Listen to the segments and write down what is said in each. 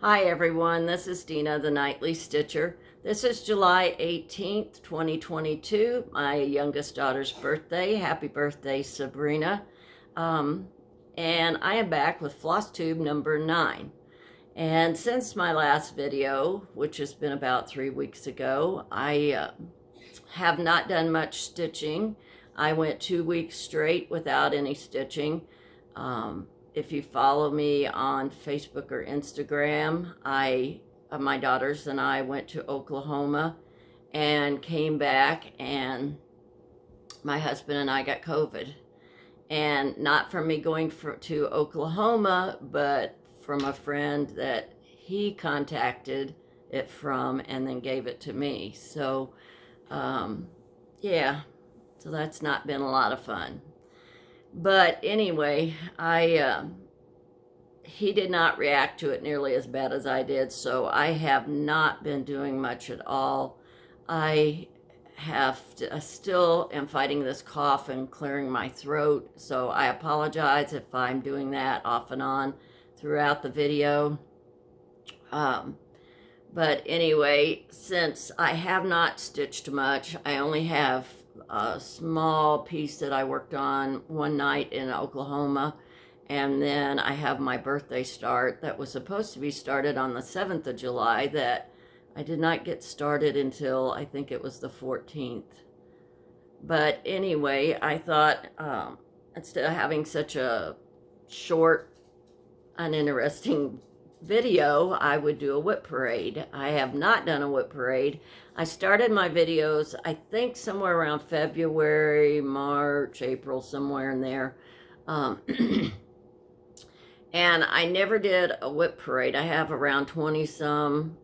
Hi everyone, this is Dina, the Nightly Stitcher. This is July 18th, 2022, my youngest daughter's birthday. Happy birthday, Sabrina. And I am back with Flosstube number 9. And since my last video, which has been about 3 weeks ago, I have not done much stitching. I went 2 weeks straight without any stitching. If you follow me on Facebook or Instagram, my daughters and I went to Oklahoma and came back, and my husband and I got COVID. And not from me going to Oklahoma, but from a friend that he contacted it from and then gave it to me. So, yeah, so that's not been a lot of fun. But anyway, he did not react to it nearly as bad as I did, so I have not been doing much at all. I still am fighting this cough and clearing my throat, so I apologize if I'm doing that off and on throughout the video. But anyway, since I have not stitched much, I only have a small piece that I worked on one night in Oklahoma, and then I have my birthday start that was supposed to be started on the 7th of July that I did not get started until I think it was the 14th. But anyway, I thought instead of having such a short, uninteresting video, I would do a WIP parade. I have not done a WIP parade. I started my videos, I think somewhere around February, March, April, somewhere in there. And I never did a WIP parade. I have around 20 some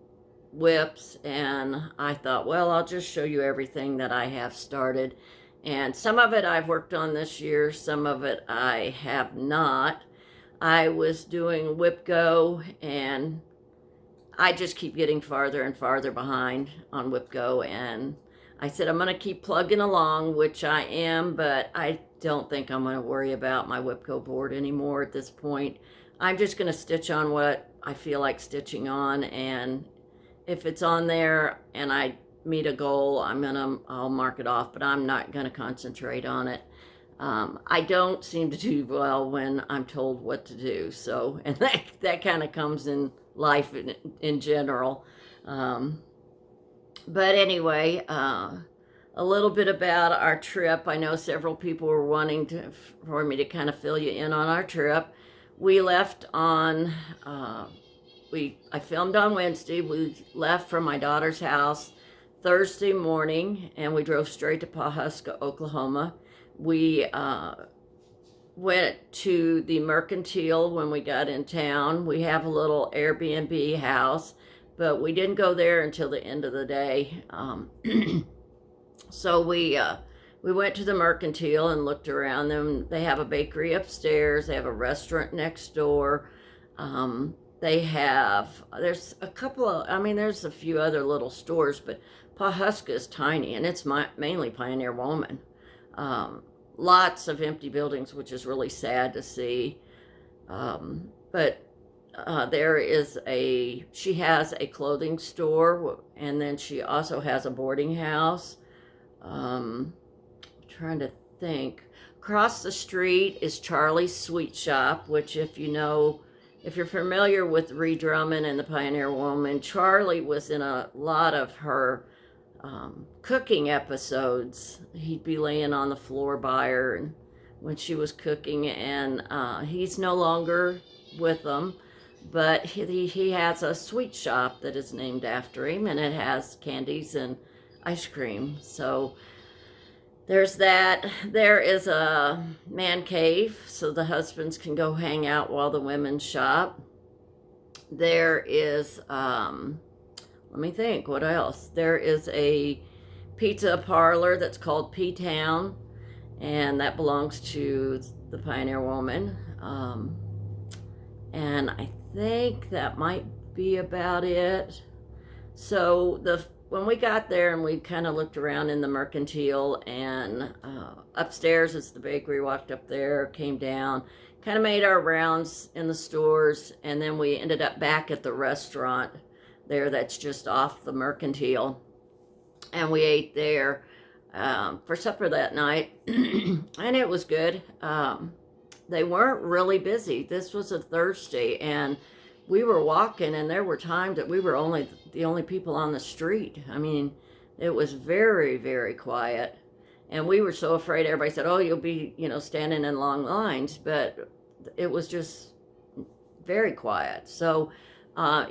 WIPs, and I thought, well, I'll just show you everything that I have started. And some of it I've worked on this year, some of it I have not. I was doing WIP Go, and I just keep getting farther and farther behind on WIP Go, and I said I'm going to keep plugging along, which I am, but I don't think I'm going to worry about my WIP Go board anymore at this point. I'm just going to stitch on what I feel like stitching on, and if it's on there and I meet a goal, I'll mark it off, but I'm not going to concentrate on it. I don't seem to do well when I'm told what to do. So, and that kind of comes in life in general. But anyway, a little bit about our trip. I know several people were wanting for me to kind of fill you in on our trip. We left on, I filmed on Wednesday. We left from my daughter's house Thursday morning, and we drove straight to Pawhuska, Oklahoma. We went to the Mercantile when we got in town. We have a little Airbnb house, but we didn't go there until the end of the day. So we went to the Mercantile and looked around them. They have a bakery upstairs. They have a restaurant next door. There's a couple of, there's a few other little stores, but Pawhuska is tiny, and it's mainly Pioneer Woman. Lots of empty buildings, which is really sad to see. But she has a clothing store, and then she also has a boarding house. Trying to think. Across the street is Charlie's Sweet Shop, which if you're familiar with Ree Drummond and the Pioneer Woman, Charlie was in a lot of her cooking episodes. He'd be laying on the floor by her and when she was cooking, and he's no longer with them, but he has a sweet shop that is named after him, and it has candies and ice cream. So there's that. There is a man cave, so the husbands can go hang out while the women shop. There is let me think, what else? There is a pizza parlor that's called P-Town, and that belongs to the Pioneer Woman. And I think that might be about it. So when we got there and we kind of looked around in the mercantile, and upstairs is the bakery, walked up there, came down, kind of made our rounds in the stores, and then we ended up back at the restaurant there that's just off the mercantile, and we ate there for supper that night, and it was good. They weren't really busy. This was a Thursday, and we were walking, and there were times that we were the only people on the street. I mean, it was very, very quiet, and we were so afraid. Everybody said, "Oh, you'll be, standing in long lines," but it was just very quiet. So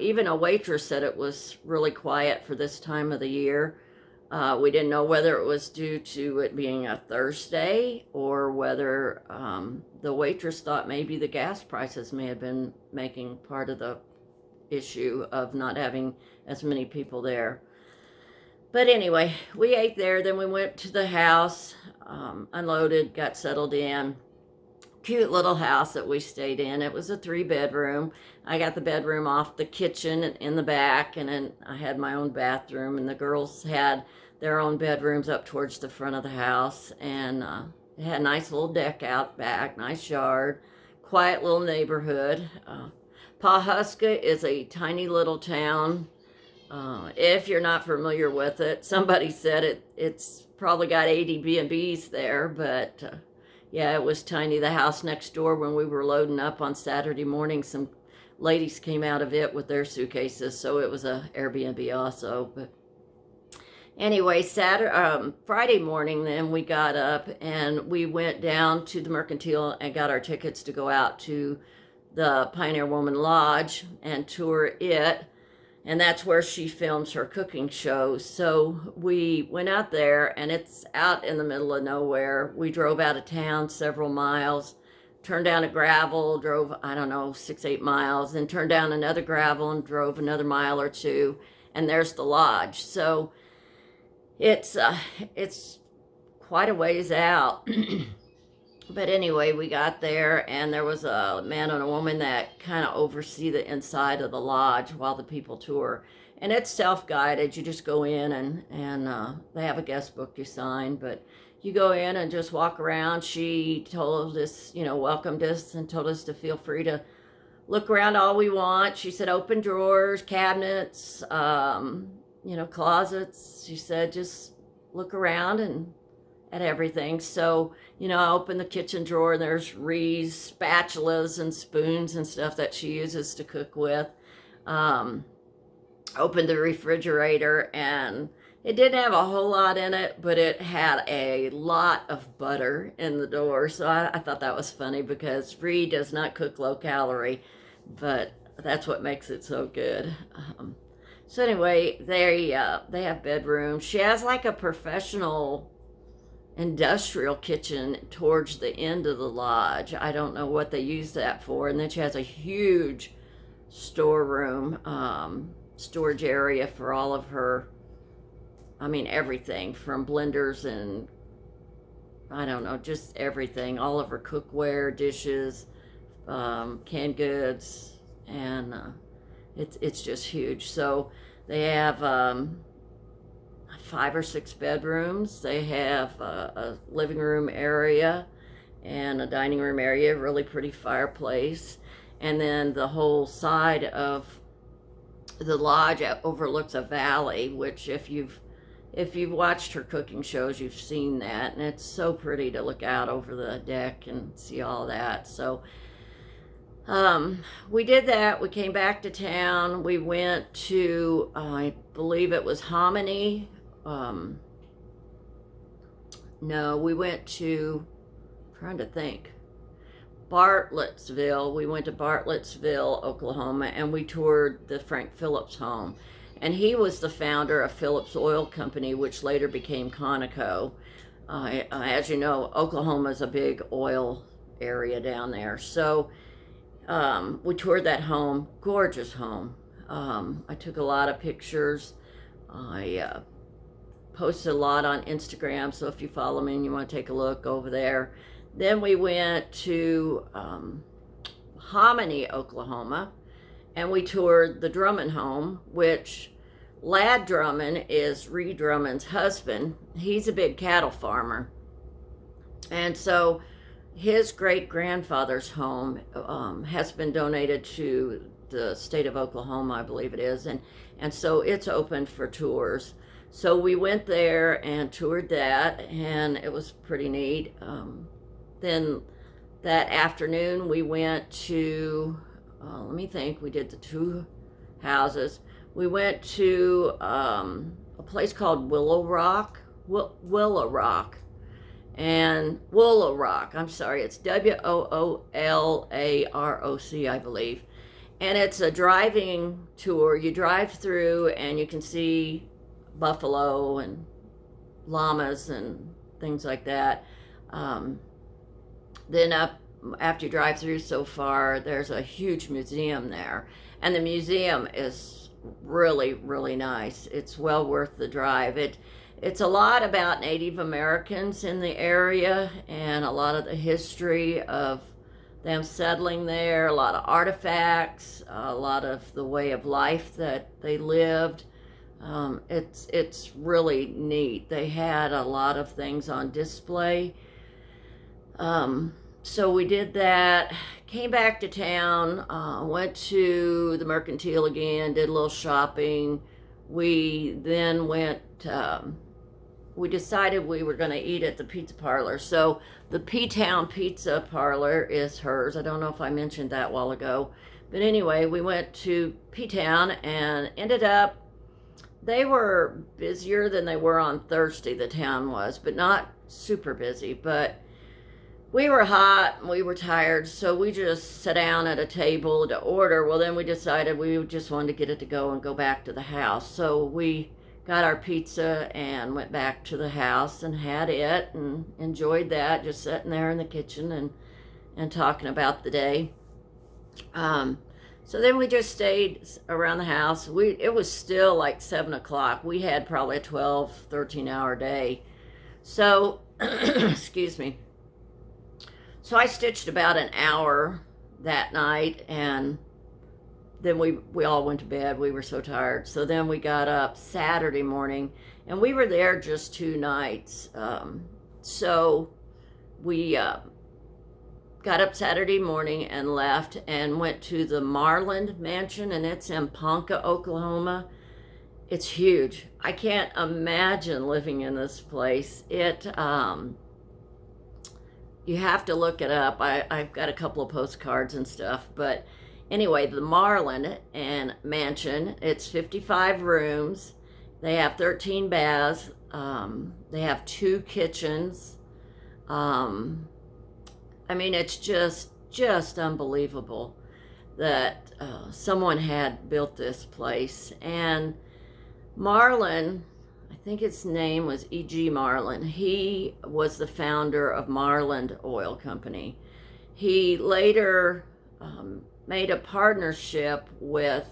even a waitress said it was really quiet for this time of the year. We didn't know whether it was due to it being a Thursday or whether the waitress thought maybe the gas prices may have been making part of the issue of not having as many people there. But anyway, we ate there, then we went to the house, unloaded, got settled in. Cute little house that we stayed in. It was a 3-bedroom. I got the bedroom off the kitchen in the back, and then I had my own bathroom, and the girls had their own bedrooms up towards the front of the house, and it had a nice little deck out back, nice yard, quiet little neighborhood. Pawhuska is a tiny little town. If you're not familiar with it, somebody said it's probably got 80 B&Bs there, but yeah, it was tiny. The house next door, when we were loading up on Saturday morning, some ladies came out of it with their suitcases, so it was a Airbnb also. But anyway, Friday morning, then we got up and we went down to the mercantile and got our tickets to go out to the Pioneer Woman Lodge and tour it. And that's where she films her cooking shows. So we went out there, and it's out in the middle of nowhere. We drove out of town several miles, turned down a gravel, drove, 6-8 miles, then turned down another gravel and drove another mile or two, and there's the lodge. So it's quite a ways out. But anyway, we got there, and there was a man and a woman that kind of oversee the inside of the lodge while the people tour. And it's self-guided. You just go in, and they have a guest book you sign, but you go in and just walk around. She told us, welcomed us and told us to feel free to look around all we want. She said open drawers, cabinets, closets. She said just look around and at everything. So, I opened the kitchen drawer, and there's spatulas and spoons and stuff that she uses to cook with. Opened the refrigerator, and it didn't have a whole lot in it, but it had a lot of butter in the door. So I thought that was funny, because Ree does not cook low calorie, but that's what makes it so good. So anyway, they have bedrooms. She has like a professional industrial kitchen towards the end of the lodge. I don't know what they use that for. And then she has a huge storeroom, storage area for all of her, everything from blenders and just everything, all of her cookware, dishes, canned goods, and it's just huge. So they have 5 or 6 bedrooms. They have a living room area and a dining room area, really pretty fireplace. And then the whole side of the lodge overlooks a valley, which if you've watched her cooking shows, you've seen that. And it's so pretty to look out over the deck and see all that. So we did that. We came back to town. We went to, I believe it was Hominy. No, we went to, trying to think, Bartlesville. We went to Bartlesville, Oklahoma, and we toured the Frank Phillips home. And he was the founder of Phillips Oil Company, which later became Conoco. As you know, Oklahoma is a big oil area down there. So we toured that home, gorgeous home. I took a lot of pictures. I posted a lot on Instagram, so if you follow me and you want to take a look over there. Then we went to Hominy, Oklahoma, and we toured the Drummond home, which Lad Drummond is Ree Drummond's husband. He's a big cattle farmer. And so his great-grandfather's home has been donated to the state of Oklahoma, I believe it is. And so it's open for tours. So we went there and toured that, and it was pretty neat. Then that afternoon we went to, let me think, we did the 2 houses. We went to a place called Willow Rock, and Willow Rock, I'm sorry, it's Woolaroc, I believe. And it's a driving tour. You drive through and you can see buffalo and llamas and things like that. Then up after you drive through so far, there's a huge museum there, and the museum is really, really nice. It's well worth the drive. It's a lot about Native Americans in the area and a lot of the history of them settling there, a lot of artifacts, a lot of the way of life that they lived. It's really neat. They had a lot of things on display. So we did that, came back to town, went to the Mercantile again, did a little shopping. We then went, we decided we were going to eat at the pizza parlor. So the P-Town Pizza Parlor is hers. I don't know if I mentioned that a while ago. But anyway, we went to P-Town and ended up, they were busier than they were on Thursday, the town was, but not super busy. But we were hot and we were tired, so we just sat down at a table to order. Well, then we decided we just wanted to get it to go and go back to the house. So we got our pizza and went back to the house and had it and enjoyed that, just sitting there in the kitchen and talking about the day. So then we just stayed around the house. It was still like 7 o'clock. We had probably a 12, 13-hour day. So, excuse me. So I stitched about an hour that night, and then we all went to bed. We were so tired. So then we got up Saturday morning, and we were there just 2 nights. So we got up Saturday morning and left and went to the Marlin mansion, and it's in Ponca, Oklahoma. It's huge. I can't imagine living in this place. You have to look it up. I've got a couple of postcards and stuff, but anyway, the Marlin and mansion, it's 55 rooms. They have 13 baths. They have 2 kitchens. I mean, it's just unbelievable that someone had built this place. And Marlin, I think his name was E.G. Marlin. He was the founder of Marlin Oil Company. He later made a partnership with,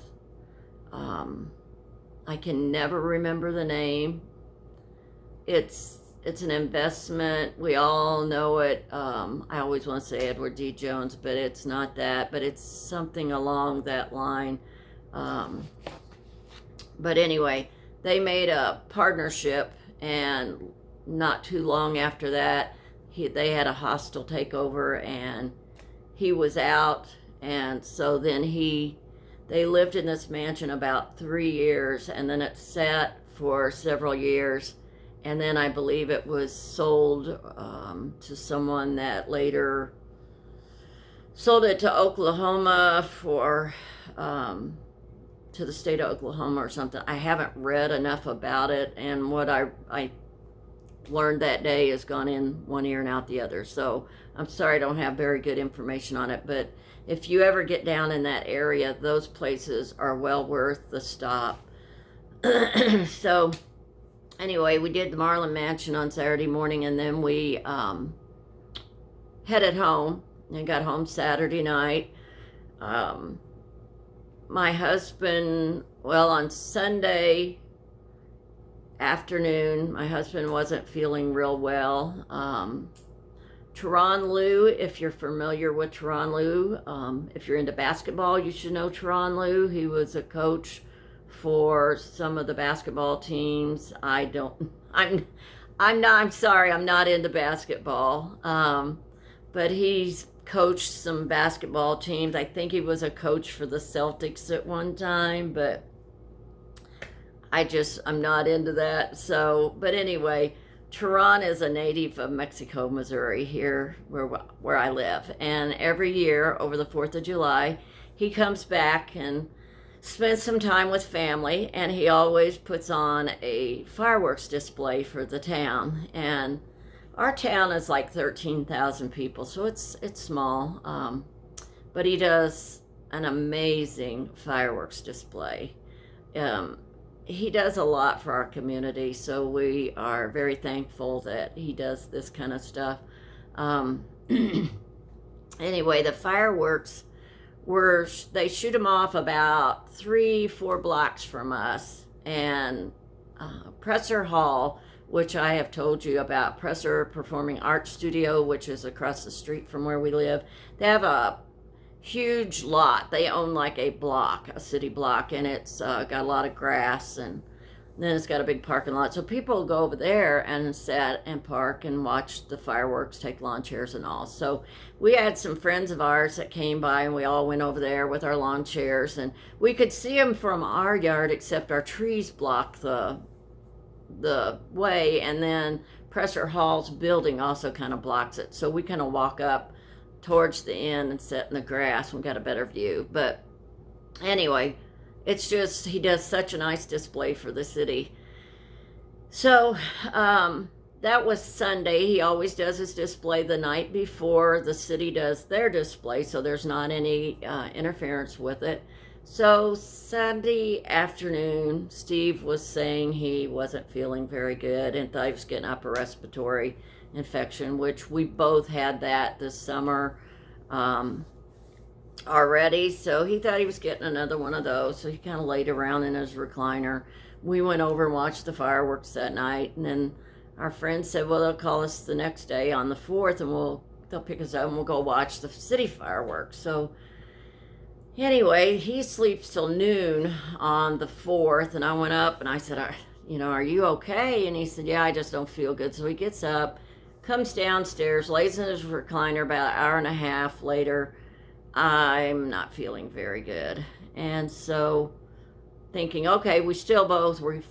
I can never remember the name. It's an investment. We all know it. I always want to say Edward D. Jones, but it's not that. But it's something along that line. But anyway, they made a partnership, and not too long after that, they had a hostile takeover, and he was out. And so then they lived in this mansion about 3 years, and then it sat for several years. And then I believe it was sold to someone that later sold it to Oklahoma to the state of Oklahoma or something. I haven't read enough about it, and what I learned that day has gone in one ear and out the other. So I'm sorry I don't have very good information on it, but if you ever get down in that area, those places are well worth the stop. So anyway, we did the Marlin Mansion on Saturday morning, and then we headed home and got home Saturday night. My husband, well, on Sunday afternoon, my husband wasn't feeling real well. Teron Liu, if you're familiar with Teron Liu, if you're into basketball, you should know Teron Liu. He was a coach for some of the basketball teams. I'm sorry, I'm not into basketball. But he's coached some basketball teams. I think he was a coach for the Celtics at one time, but I'm not into that. So, but anyway, Tehran is a native of Mexico, Missouri, here where I live. And every year over the 4th of July, he comes back and spends some time with family, and he always puts on a fireworks display for the town. And our town is like 13,000 people, so it's small. But he does an amazing fireworks display. He does a lot for our community, so we are very thankful that he does this kind of stuff. Anyway, the fireworks they shoot them off about 3-4 blocks from us, and Presser Hall, which I have told you about, Presser Performing Arts Studio, which is across the street from where we live. They have a huge lot. They own like a block, a city block, and it's got a lot of grass, and then it's got a big parking lot. So people go over there and sit and park and watch the fireworks, take lawn chairs and all. So we had some friends of ours that came by, and we all went over there with our lawn chairs, and we could see them from our yard, except our trees blocked the way, and then Presser Hall's building also kind of blocks it. So we kind of walk up towards the end and sit in the grass and got a better view. But anyway, it's just, he does such a nice display for the city. So that was Sunday. He always does his display the night before the city does their display, so there's not any interference with it. So Sunday afternoon, Steve was saying he wasn't feeling very good and thought he was getting upper respiratory infection, which we both had that this summer already. So he thought he was getting another one of those. So he kind of laid around in his recliner. We went over and watched the fireworks that night, and then our friend said, well, they'll call us the next day on the 4th, and they'll pick us up and we'll go watch the city fireworks. So anyway, he sleeps till noon on the 4th, and I went up and I said, are you okay? And he said, yeah, I just don't feel good. So he gets up, comes downstairs, lays in his recliner. About an hour and a half later, I'm not feeling very good. And so thinking, okay, we've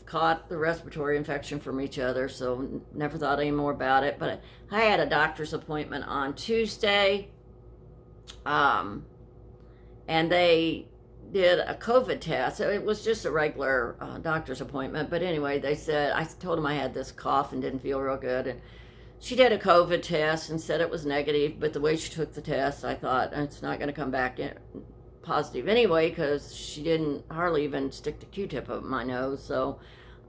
caught the respiratory infection from each other, so never thought any more about it. But I had a doctor's appointment on Tuesday, and they did a COVID test. It was just a regular doctor's appointment, but anyway, they said, I told them I had this cough and didn't feel real good, and she did a COVID test and said it was negative, but the way she took the test, I thought it's not going to come back positive anyway, because she didn't hardly even stick the Q-tip up my nose. So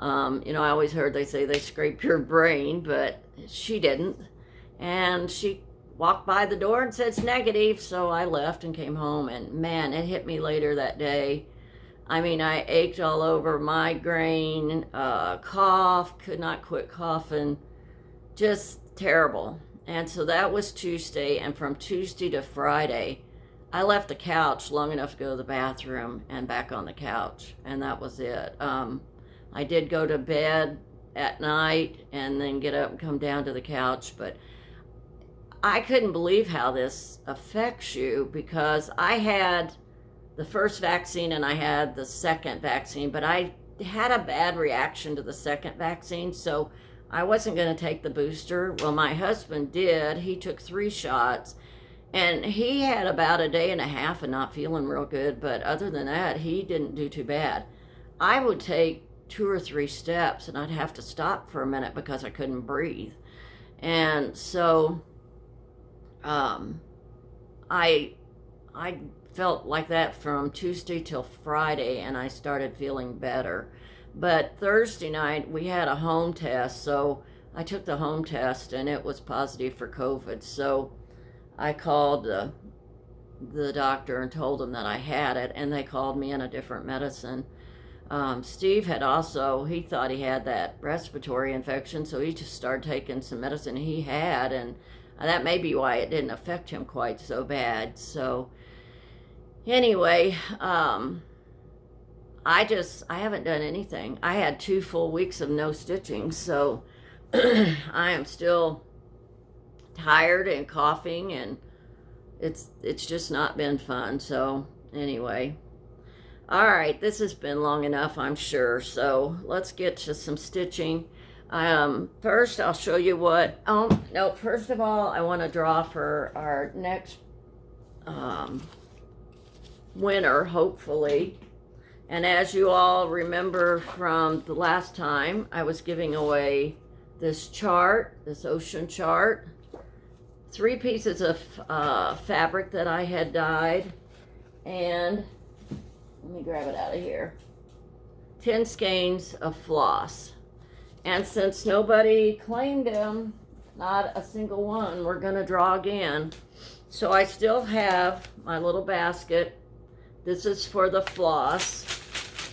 I always heard they say they scrape your brain, but she didn't, and she walked by the door and said it's negative. So I left and came home, and man, it hit me later that day. I mean, I ached all over, migraine, cough, could not quit coughing, just terrible. And so that was Tuesday, and from Tuesday to Friday, I left the couch long enough to go to the bathroom and back on the couch, and that was it. I did go to bed at night and then get up and come down to the couch, but I couldn't believe how this affects you, because I had the first vaccine and I had the second vaccine, but I had a bad reaction to the second vaccine, so I wasn't going to take the booster. Well, my husband did. He took 3 shots, and he had about a day and a half of not feeling real good, but other than that, he didn't do too bad. I would take 2 or 3 steps, and I'd have to stop for a minute because I couldn't breathe. And so I felt like that from Tuesday till Friday, and I started feeling better. But Thursday night, we had a home test, so I took the home test, and it was positive for COVID. So I called the doctor and told them that I had it, and they called me in a different medicine. Steve had also, he thought he had that respiratory infection, so he just started taking some medicine he had, and that may be why it didn't affect him quite so bad. So anyway, I haven't done anything. I had 2 full weeks of no stitching, so I am still tired and coughing, and it's just not been fun. So anyway, all right, this has been long enough, I'm sure. So let's get to some stitching. First I'll show you what, no, first of all, I want to draw for our next winter, hopefully. And as you all remember from the last time, I was giving away this chart, this ocean chart, 3 pieces of fabric that I had dyed, and let me grab it out of here, 10 skeins of floss. And since nobody claimed them, not a single one, we're gonna draw again. So I still have my little basket. This is for the floss.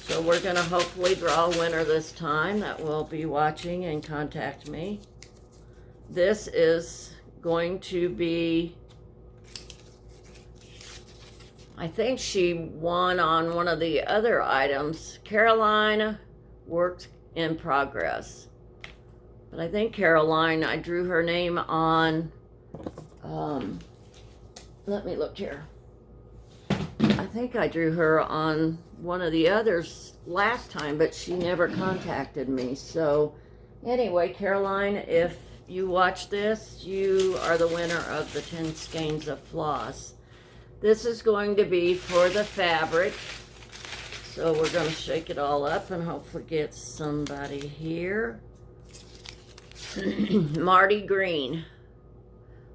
So we're gonna hopefully draw a winner this time that will be watching and contact me. This is going to be, I think she won on one of the other items. Caroline worked in progress. But I think Caroline, I drew her name on, let me look here. I think I drew her on one of the others last time, but she never contacted me. So anyway, Caroline, if you watch this, you are the winner of the 10 skeins of floss. This is going to be for the fabric. So we're going to shake it all up and hopefully get somebody here. Marty Green.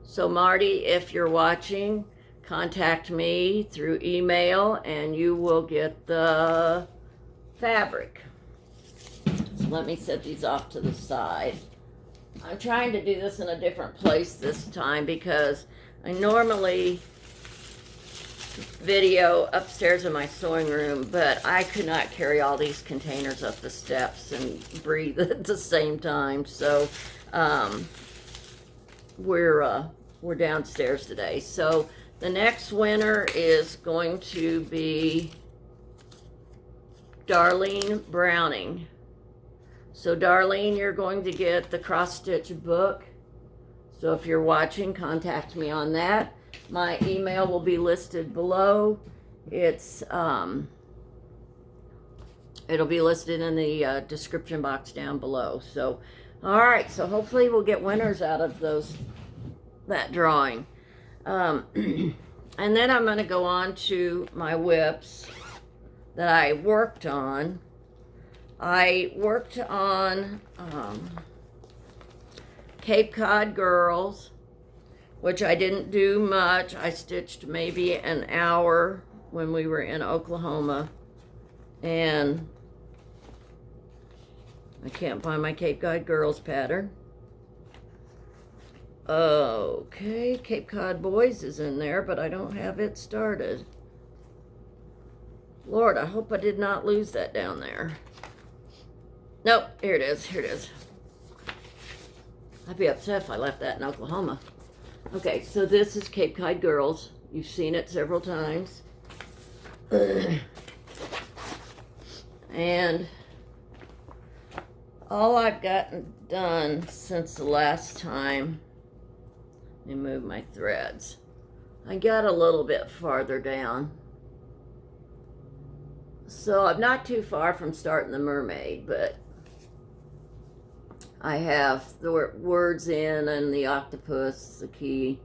So Marty, if you're watching, contact me through email and you will get the fabric. So let me set these off to the side. I'm trying to do this in a different place this time because I normally video upstairs in my sewing room, but I could not carry all these containers up the steps and breathe at the same time. So we're downstairs today. So the next winner is going to be Darlene Browning. So Darlene, you're going to get the cross stitch book. So if you're watching, contact me on that. My email will be listed below. It's it'll be listed in the description box down below. So all right, so hopefully we'll get winners out of that drawing. And then I'm going to go on to my WIPs that I worked on. I worked on Cape Cod Girls, which I didn't do much. I stitched maybe an hour when we were in Oklahoma, and I can't find my Cape Cod Girls pattern. Okay, Cape Cod Boys is in there, but I don't have it started. Lord, I hope I did not lose that down there. Nope, here it is, here it is. I'd be upset if I left that in Oklahoma. Okay, so this is Cape Cod Girls. You've seen it several times. And all I've gotten done since the last time, let me move my threads. I got a little bit farther down. So I'm not too far from starting the mermaid, but I have the words in and the octopus, the key,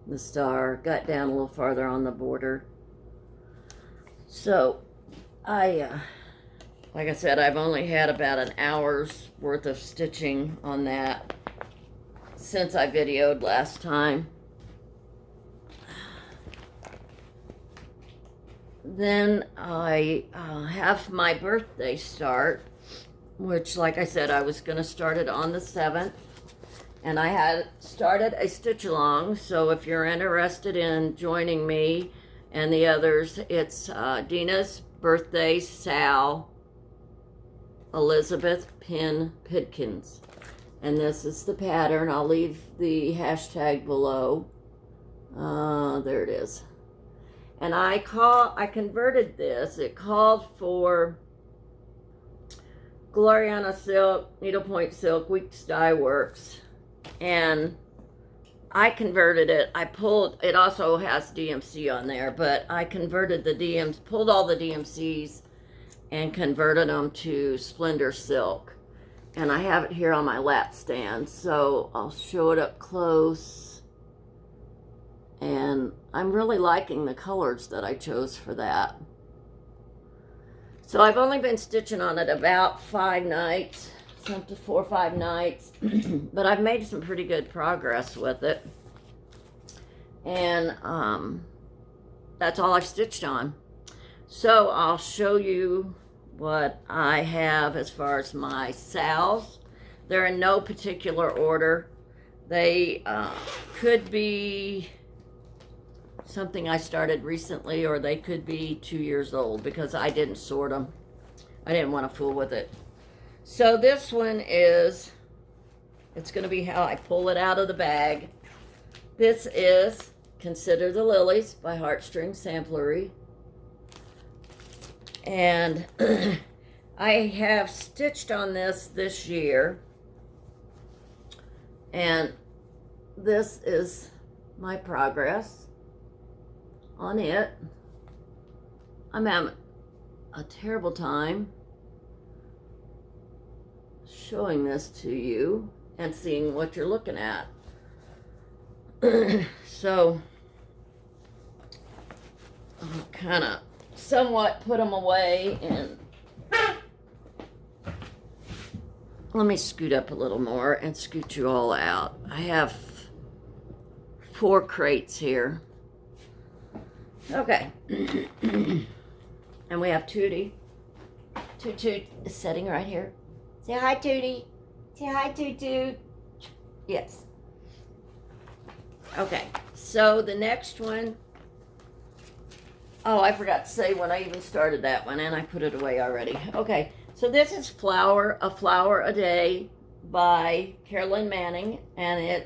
the star. Got down a little farther on the border. So like I said, I've only had about an hour's worth of stitching on that since I videoed last time. Then I have my birthday start, which, like I said, I was going to start it on the 7th. And I had started a stitch along, so if you're interested in joining me and the others, it's Dina's birthday, Sal, Elizabeth Penn Pidkins. And this is the pattern. I'll leave the hashtag below. There it is. And I converted this. It called for Gloriana silk, needlepoint silk, Weeks Dye Works, and I converted it. I pulled, it also has DMC on there, but I converted the DMs, pulled all the DMCs and converted them to Splendor silk. And I have it here on my lap stand, so I'll show it up close. And I'm really liking the colors that I chose for that. So I've only been stitching on it about 5 nights, up to 4 or 5 nights, but I've made some pretty good progress with it. And that's all I've stitched on. So I'll show you what I have as far as my salves. They're in no particular order. They could be something I started recently, or they could be 2 years old because I didn't sort them. I didn't want to fool with it. So this one is, it's going to be how I pull it out of the bag. This is Consider the Lilies by Heartstring Samplery. And I have stitched on this year. And this is my progress on it. I'm having a terrible time showing this to you and seeing what you're looking at. So I'll kind of somewhat put them away, and let me scoot up a little more and scoot you all out. I have 4 crates here. Okay. And we have Tootie. Toot is sitting right here. Say hi, Tootie. Say hi, Toot. Yes. Okay. So the next one. Oh, I forgot to say when I even started that one, and I put it away already. Okay. So this is A Flower a Day by Carolyn Manning, and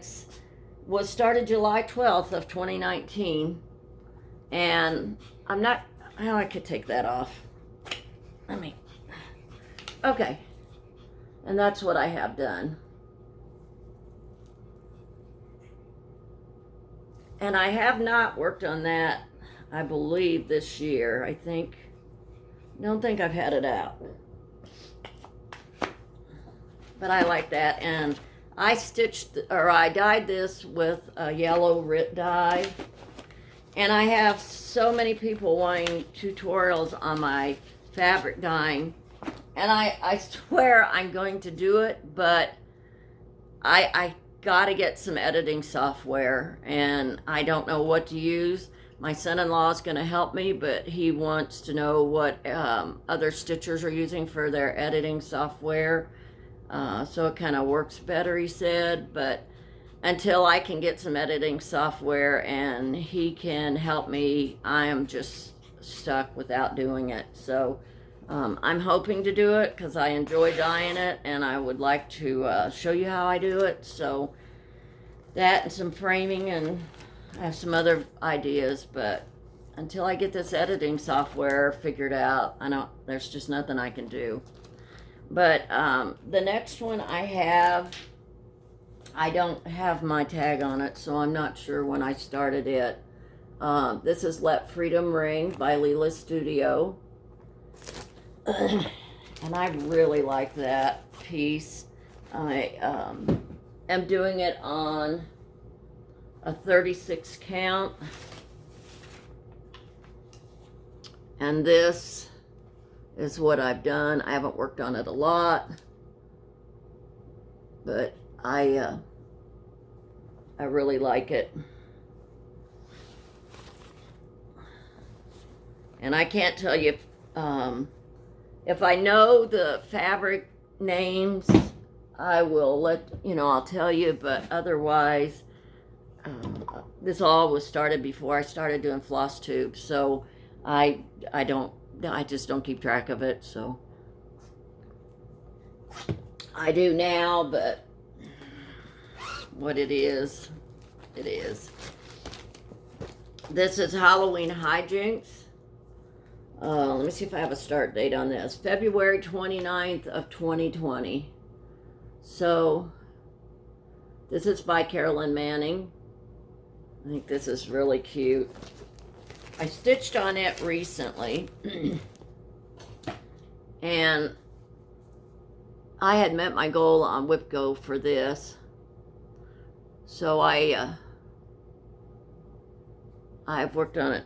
was started July 12th of 2019. And I'm not, oh, I could take that off. Okay. And that's what I have done. And I have not worked on that, I believe, this year. Don't think I've had it out. But I like that. And I dyed this with a yellow RIT dye. And I have so many people wanting tutorials on my fabric dyeing. And I swear I'm going to do it, but I got to get some editing software, and I don't know what to use. My son-in-law is going to help me, but he wants to know what other stitchers are using for their editing software. So it kind of works better, he said, but until I can get some editing software and he can help me, I am just stuck without doing it. So I'm hoping to do it because I enjoy dyeing it, and I would like to show you how I do it. So that and some framing, and I have some other ideas, but until I get this editing software figured out, there's just nothing I can do. But the next one I don't have my tag on it, so I'm not sure when I started it. This is Let Freedom Ring by Leela Studio. And I really like that piece. I am doing it on a 36 count. And this is what I've done. I haven't worked on it a lot, but I really like it. And I can't tell you if I know the fabric names, I will I'll tell you, but otherwise, this all was started before I started doing Flosstube, so I just don't keep track of it, so I do now, but what it is, it is. This is Halloween Hijinks Let me see if I have a start date on this. February 29th of 2020. So, this is by Carolyn Manning. I think this is really cute. I stitched on it recently. And I had met my goal on WIP Go for this. So I've worked on it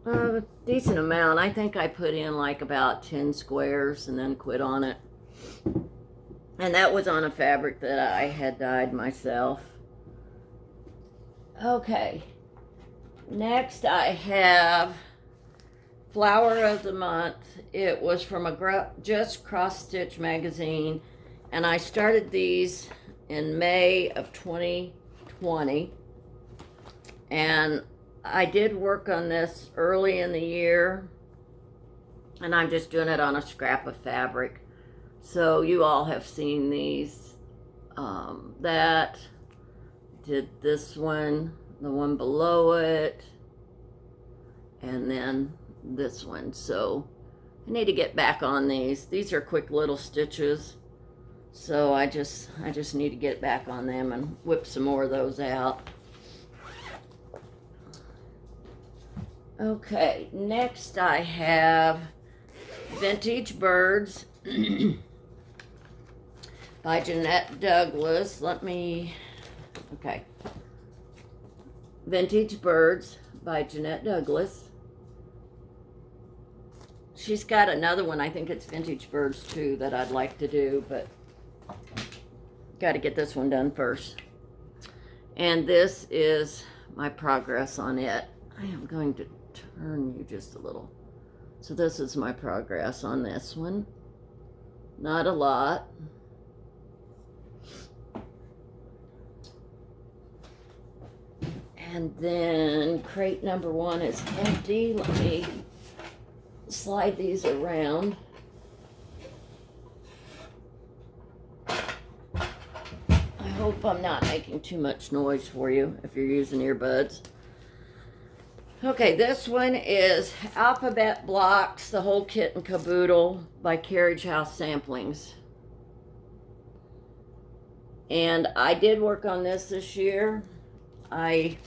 a decent amount. I think I put in like about 10 squares and then quit on it. And that was on a fabric that I had dyed myself. Okay. Next I have Flower of the Month. It was from a Just Cross Stitch magazine. And I started these in May of 2020. And I did work on this early in the year, and I'm just doing it on a scrap of fabric. So you all have seen these. That did this one, the one below it, and then this one. So I need to get back on these. These are quick little stitches. So I just need to get back on them and whip some more of those out. Okay, next I have Vintage Birds by Jeanette Douglas. Okay. Vintage Birds by Jeanette Douglas. She's got another one, I think it's Vintage Birds too, that I'd like to do, but got to get this one done first. And this is my progress on it. I am going to turn you just a little. So this is my progress on this one. Not a lot. And then crate number 1 is empty. Let me slide these around. I hope I'm not making too much noise for you if you're using earbuds. Okay, this one is Alphabet Blocks, the Whole Kit and Caboodle by Carriage House Samplings. And I did work on this year. I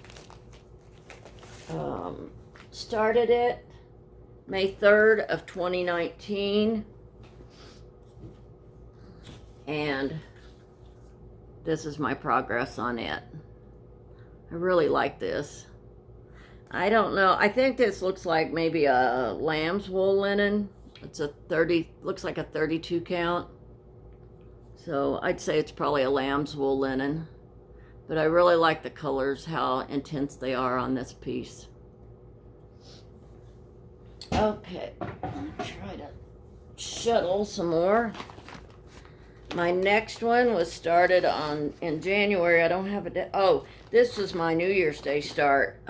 started it May 3rd of 2019. And this is my progress on it. I really like this. I don't know. I think this looks like maybe a lamb's wool linen. It's a 30, looks like a 32 count. So I'd say it's probably a lamb's wool linen. But I really like the colors, how intense they are on this piece. Okay, I'll try to shuttle some more. My next one was started in January. I don't have a day. Oh, this was my New Year's Day start,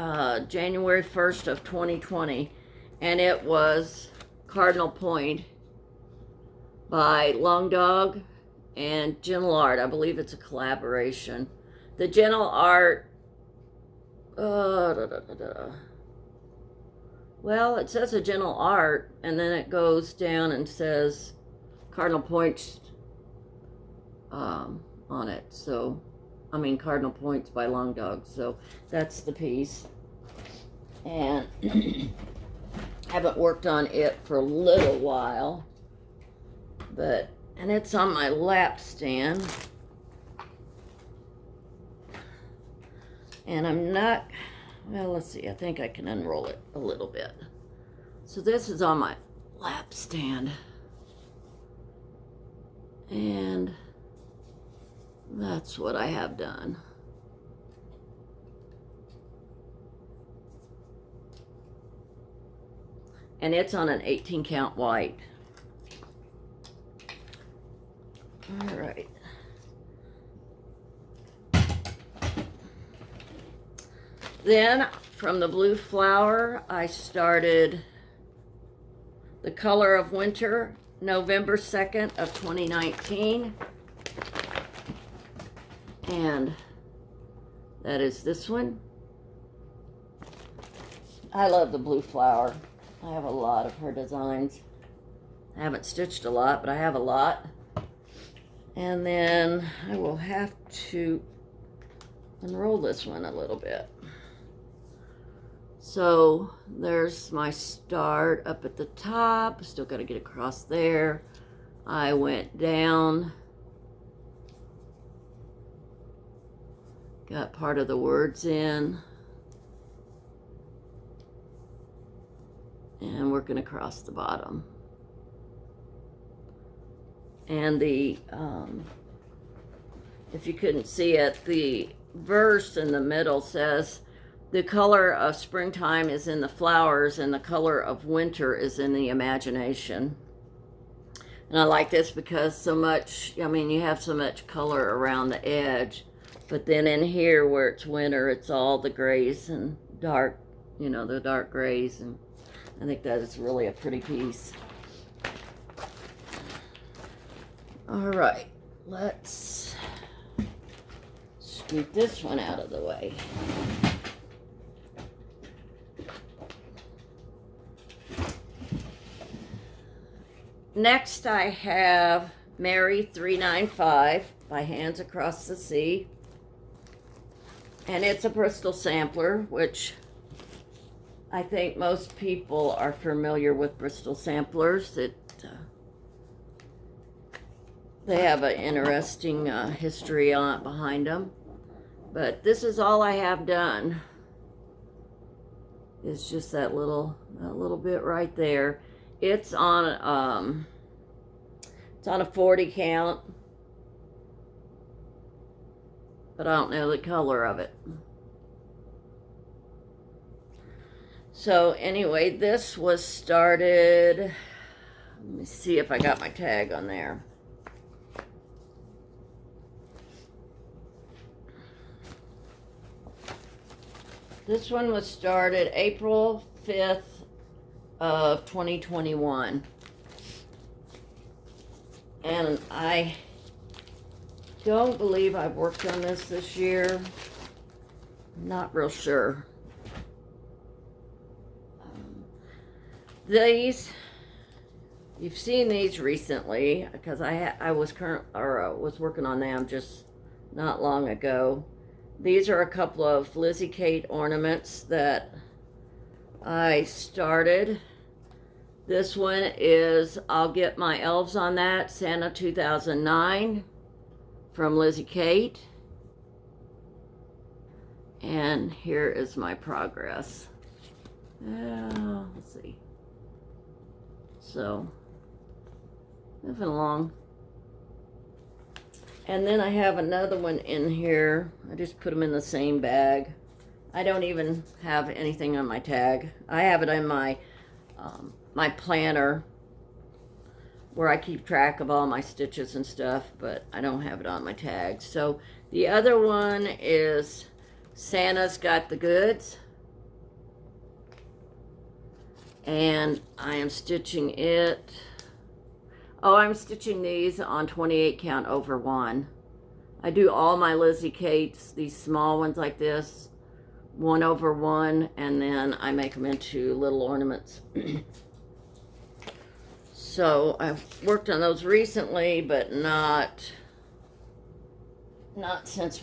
January 1st of 2020. And it was Cardinal Point by Long Dog and Gentle Art. I believe it's a collaboration. The Gentle Art, well, it says a Gentle Art, and then it goes down and says Cardinal Points on it. So, I mean, Cardinal Points by Long Dog. So that's the piece. And haven't worked on it for a little while, and it's on my lap stand. And I'm not, well, let's see, I think I can unroll it a little bit. So this is on my lap stand. And that's what I have done. And it's on an 18 count white. All right. Then from the blue flower, I started The Color of Winter, November 2nd of 2019. And that is this one. I love the blue flower. I have a lot of her designs. I haven't stitched a lot, but I have a lot. And then I will have to unroll this one a little bit. So there's my start up at the top. Still got to get across there. I went down, got part of the words in, and working across the bottom. And the, if you couldn't see it, the verse in the middle says, the color of springtime is in the flowers and the color of winter is in the imagination. And I like this because so much, I mean, you have so much color around the edge, but then in here where it's winter, it's all the grays and dark, you know, the dark grays, and I think that is really a pretty piece. All right, let's scoot this one out of the way. Next, I have Mary 395 by Hands Across the Sea. And it's a Bristol sampler, which I think most people are familiar with Bristol samplers. They have an interesting history on it behind them. But this is all I have done. It's just that little bit right there. It's on a 40 count, but I don't know the color of it. So anyway, this was started, let me see if I got my tag on there. This one was started April 5th of 2021. And I don't believe I've worked on this year. I'm not real sure. These, you've seen these recently because I was working on them just not long ago. These are a couple of Lizzie Kate ornaments that I started. This one is I'll Get My Elves on That, Santa 2009 from Lizzie Kate. And here is my progress. Let's see. So, moving along. And then I have another one in here. I just put them in the same bag. I don't even have anything on my tag. I have it in my my planner where I keep track of all my stitches and stuff, but I don't have it on my tag. So the other one is Santa's Got the Goods. And I am stitching it. Oh, I'm stitching these on 28 count over 1. I do all my Lizzie Kates, these small ones like this, 1 over 1, and then I make them into little ornaments. So I've worked on those recently, but not since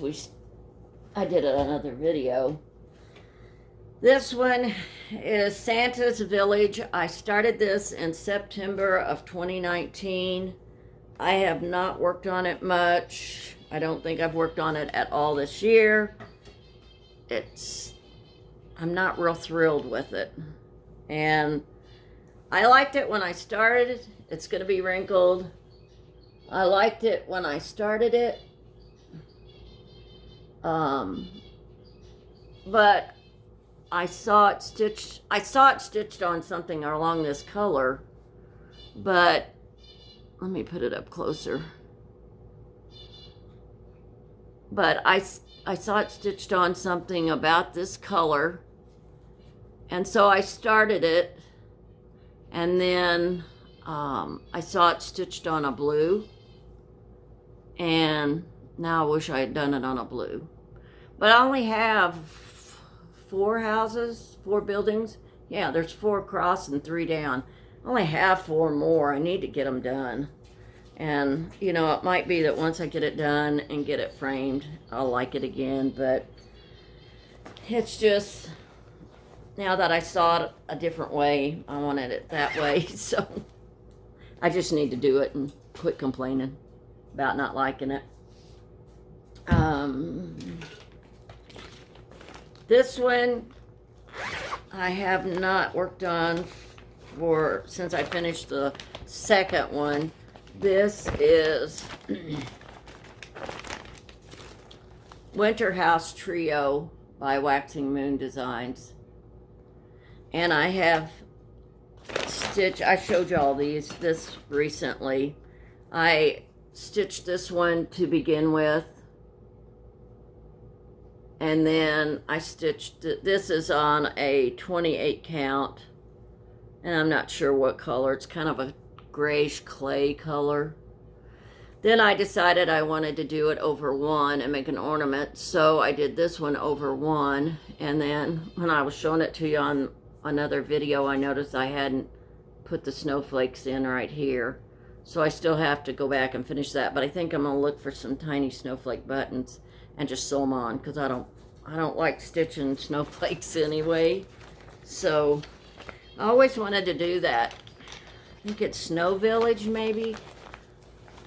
I did another video. This one is Santa's Village. I started this in September of 2019. I have not worked on it much. I don't think I've worked on it at all this year. I'm not real thrilled with it. And I liked it when I started. It's going to be wrinkled. I liked it when I started it. But I saw it stitched on something along this color, but let me put it up closer. But I saw it stitched on something about this color, and so I started it, and then I saw it stitched on a blue, and now I wish I had done it on a blue. But I only have 4 buildings. Yeah, there's 4 across and 3 down. I only have 4 more. I need to get them done. And, you know, it might be that once I get it done and get it framed, I'll like it again. But it's just, now that I saw it a different way, I wanted it that way. So I just need to do it and quit complaining about not liking it. This one I have not worked on since I finished the second one. This is Winter House Trio by Waxing Moon Designs. And I have stitched, I showed you all this recently. I stitched this one to begin with. And then I stitched, this is on a 28 count. And I'm not sure what color. It's kind of a grayish clay color. Then I decided I wanted to do it over 1 and make an ornament. So I did this one over 1. And then when I was showing it to you on another video, I noticed I hadn't put the snowflakes in right here. So I still have to go back and finish that. But I think I'm going to look for some tiny snowflake buttons and just sew them on, because I don't like stitching snowflakes anyway. So I always wanted to do that. I think it's Snow Village maybe,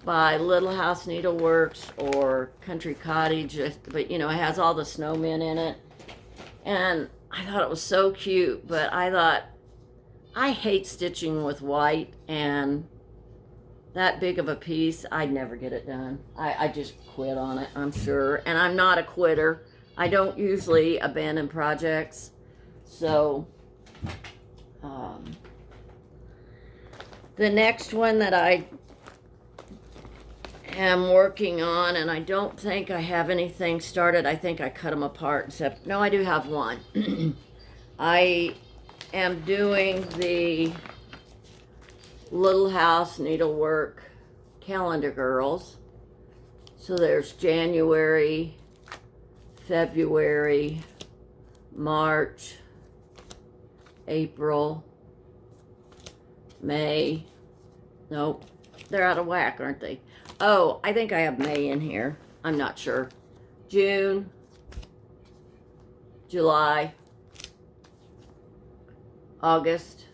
by Little House Needleworks or Country Cottage, but you know, it has all the snowmen in it. And I thought it was so cute, but I thought, I hate stitching with white, and that big of a piece, I'd never get it done. I just quit on it, I'm sure. And I'm not a quitter. I don't usually abandon projects. So, the next one that I am working on, and I don't think I have anything started. I think I cut them apart. Except, no, I do have one. I am doing the Little House Needlework Calendar Girls. So there's January, February, March, April, May. Nope, they're out of whack, aren't they? Oh, I think I have May in here. I'm not sure. June, July, August,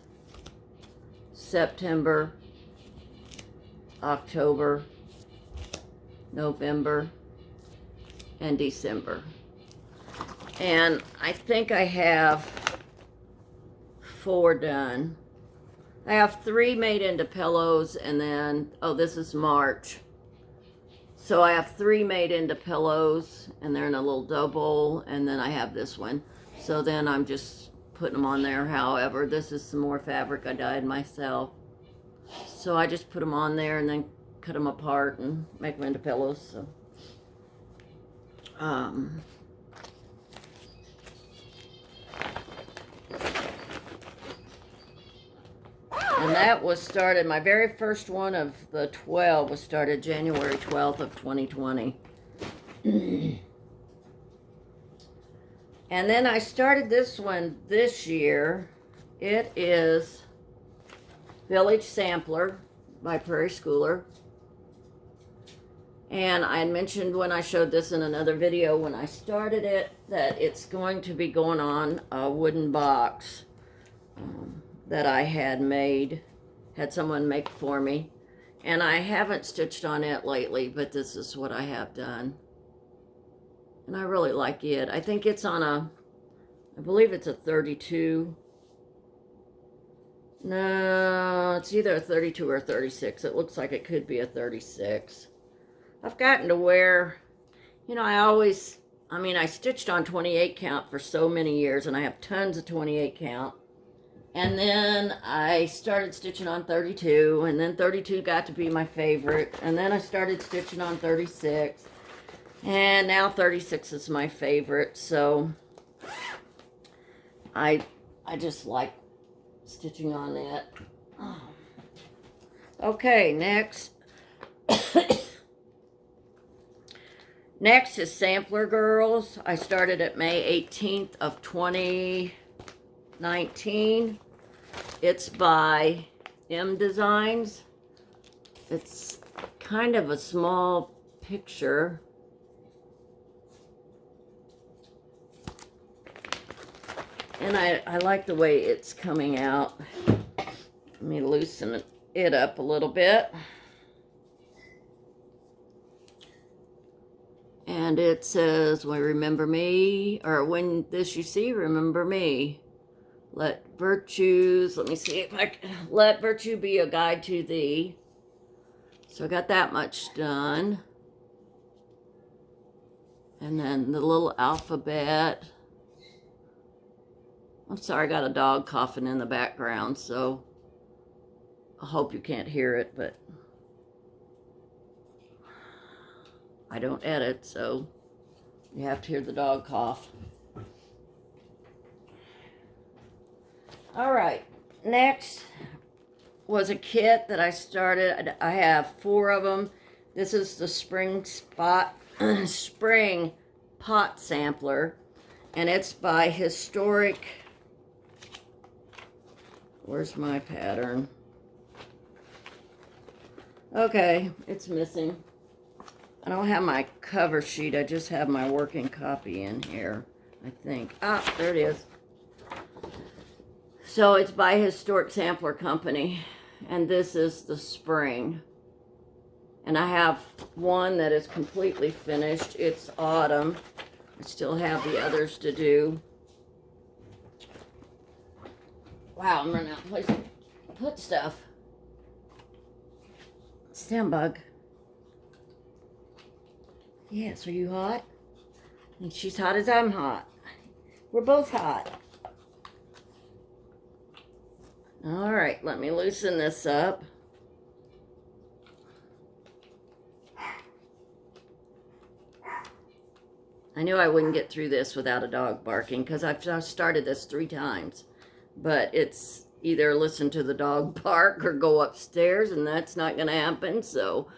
September, October, November, and December. And I think I have 4 done. I have 3 made into pillows, and then, oh, this is March. So I have 3 made into pillows, and they're in a little dough bowl, and then I have this one. So then I'm just putting them on there. However, this is some more fabric I dyed myself. So I just put them on there and then cut them apart and make them into pillows. So, and that was started, my very first one of the 12 was started January 12th of 2020. And then I started this one this year. It is Village Sampler by Prairie Schooler. And I mentioned when I showed this in another video when I started it that it's going to be going on a wooden box that I had someone make for me. And I haven't stitched on it lately, but this is what I have done. And I really like it. I think it's on I believe it's a 32. No, it's either a 32 or a 36. It looks like it could be a 36. I've gotten to where, you know, I stitched on 28 count for so many years, and I have tons of 28 count. And then I started stitching on 32, and then 32 got to be my favorite. And then I started stitching on 36, and now 36 is my favorite. So I just like stitching on that. Oh. Okay, next. Next is Sampler Girls. I started at May 18th of 19. It's by M Designs. It's kind of a small picture. And I like the way it's coming out. Let me loosen it up a little bit. And it says, "Well, remember me," or "When this you see, remember me. Let virtues," let me see if I can, "Let virtue be a guide to thee." So I got that much done. And then the little alphabet. I'm sorry, I got a dog coughing in the background, so I hope you can't hear it, but I don't edit, so you have to hear the dog cough. All right, next was a kit that I started. I have 4 of them. This is the spring pot sampler, and it's by Historic. Where's my pattern? Okay, it's missing. I don't have my cover sheet. I just have my working copy in here, I think. Ah, there it is. So it's by Historic Sampler Company, and this is the spring. And I have one that is completely finished. It's autumn. I still have the others to do. Wow, I'm running out of place to put stuff. Stem bug. Yes, are you hot? And she's hot as I'm hot. We're both hot. All right, let me loosen this up. I knew I wouldn't get through this without a dog barking, because I've started this 3 times. But it's either listen to the dog bark or go upstairs, and that's not going to happen. So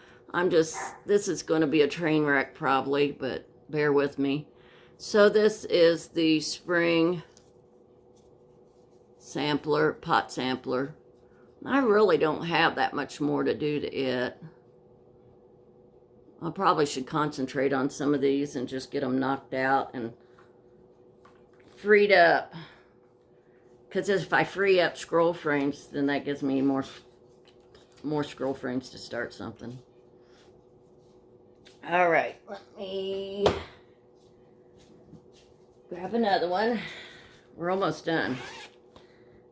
this is going to be a train wreck probably, but bear with me. So this is the spring sampler, pot sampler. I really don't have that much more to do to it. I probably should concentrate on some of these and just get them knocked out and freed up. Because if I free up scroll frames, then that gives me more scroll frames to start something. All right, let me grab another one. We're almost done.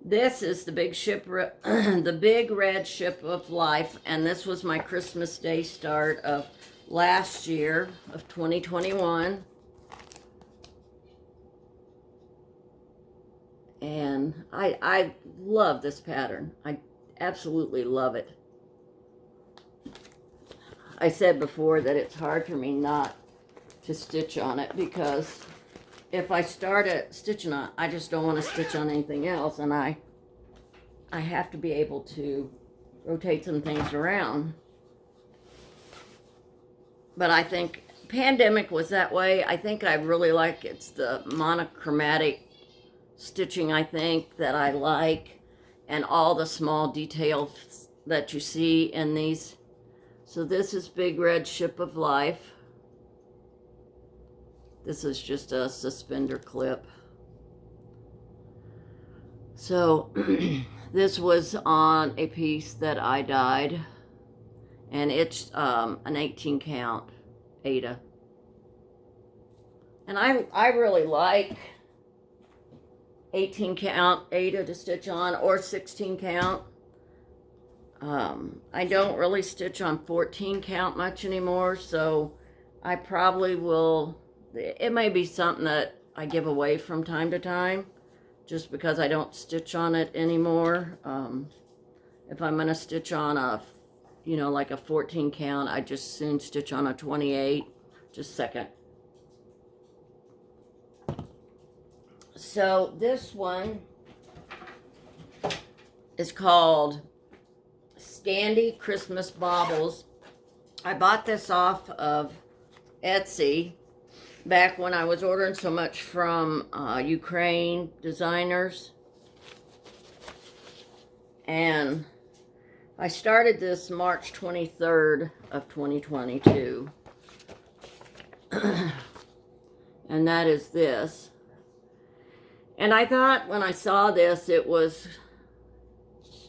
This is the big ship, the big red ship of life, and this was my Christmas Day start of last year of 2021. And I love this pattern. I absolutely love it. I said before that it's hard for me not to stitch on it, because if I start stitching on it, I just don't want to stitch on anything else, and I have to be able to rotate some things around. But I think pandemic was that way. I think I really like it's the monochromatic stitching, I think, that I like, and all the small details that you see in these. So this is Big Red Ship of Life. This is just a suspender clip. So this was on a piece that I dyed, and it's an 18 count Ada. And I really like 18 count Ada to stitch on, or 16 count. I don't really stitch on 14 count much anymore, so I probably will, it may be something that I give away from time to time, just because I don't stitch on it anymore. If I'm going to stitch on a, like a 14 count, I just soon stitch on a 28. Just a second. So this one is called Scandy Christmas Baubles. I bought this off of Etsy back when I was ordering so much from Ukraine designers. And I started this March 23rd of 2022. And that is this. And I thought when I saw this, it was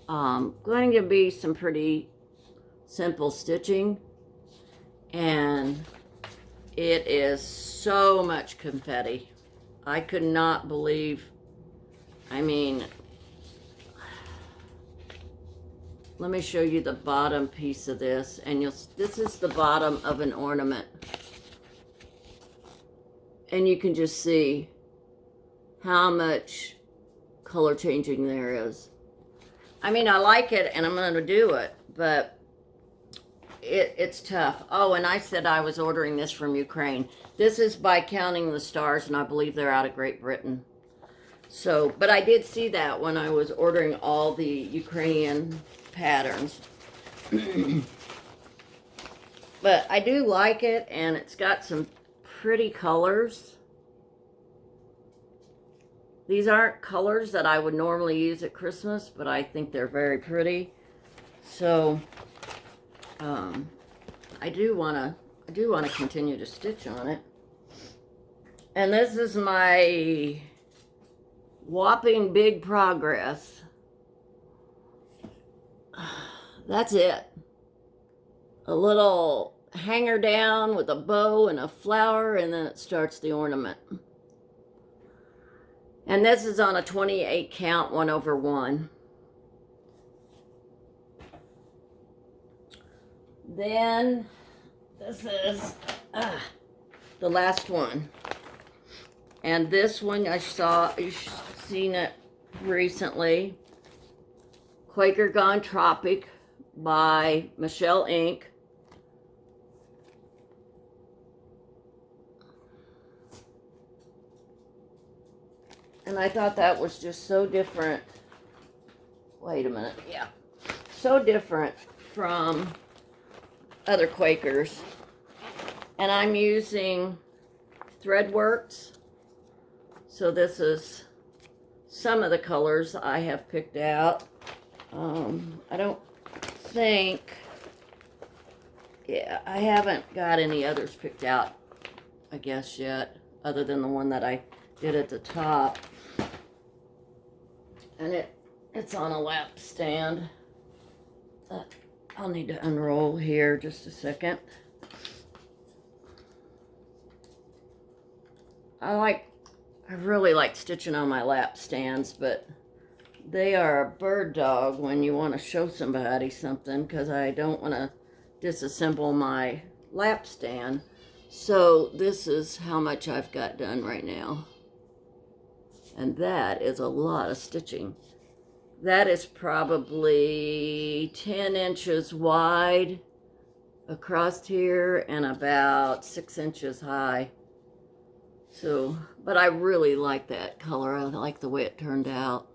going to be some pretty simple stitching. And it is so much confetti. I could not believe, I mean, let me show you the bottom piece of this, and this is the bottom of an ornament. And you can just see how much color changing there is. I mean, I like it and I'm going to do it, but it's tough. Oh, and I said I was ordering this from Ukraine. This is by Counting the Stars, and I believe they're out of Great Britain. So, but I did see that when I was ordering all the Ukrainian patterns. But I do like it, and it's got some pretty colors. These aren't colors that I would normally use at Christmas, but I think they're very pretty. So, I do want to continue to stitch on it. And this is my whopping big progress. That's it. A little hanger down with a bow and a flower, and then it starts the ornament. And this is on a 28 count 1/1. Then this is the last one. And this one I saw, you've seen it recently. Quaker Gone Tropic by Michelle Inc. And I thought that was just so different. Wait a minute, yeah. So different from other Quakers. And I'm using Threadworks. So this is some of the colors I have picked out. I don't think, yeah, I haven't got any others picked out, I guess, yet, other than the one that I did at the top. And it's on a lap stand. I'll need to unroll here just a second. I really like stitching on my lap stands, but they are a bird dog when you want to show somebody something, because I don't want to disassemble my lap stand. So this is how much I've got done right now. And that is a lot of stitching. That is probably 10 inches wide across here and about 6 inches high. So, but I really like that color. I like the way it turned out.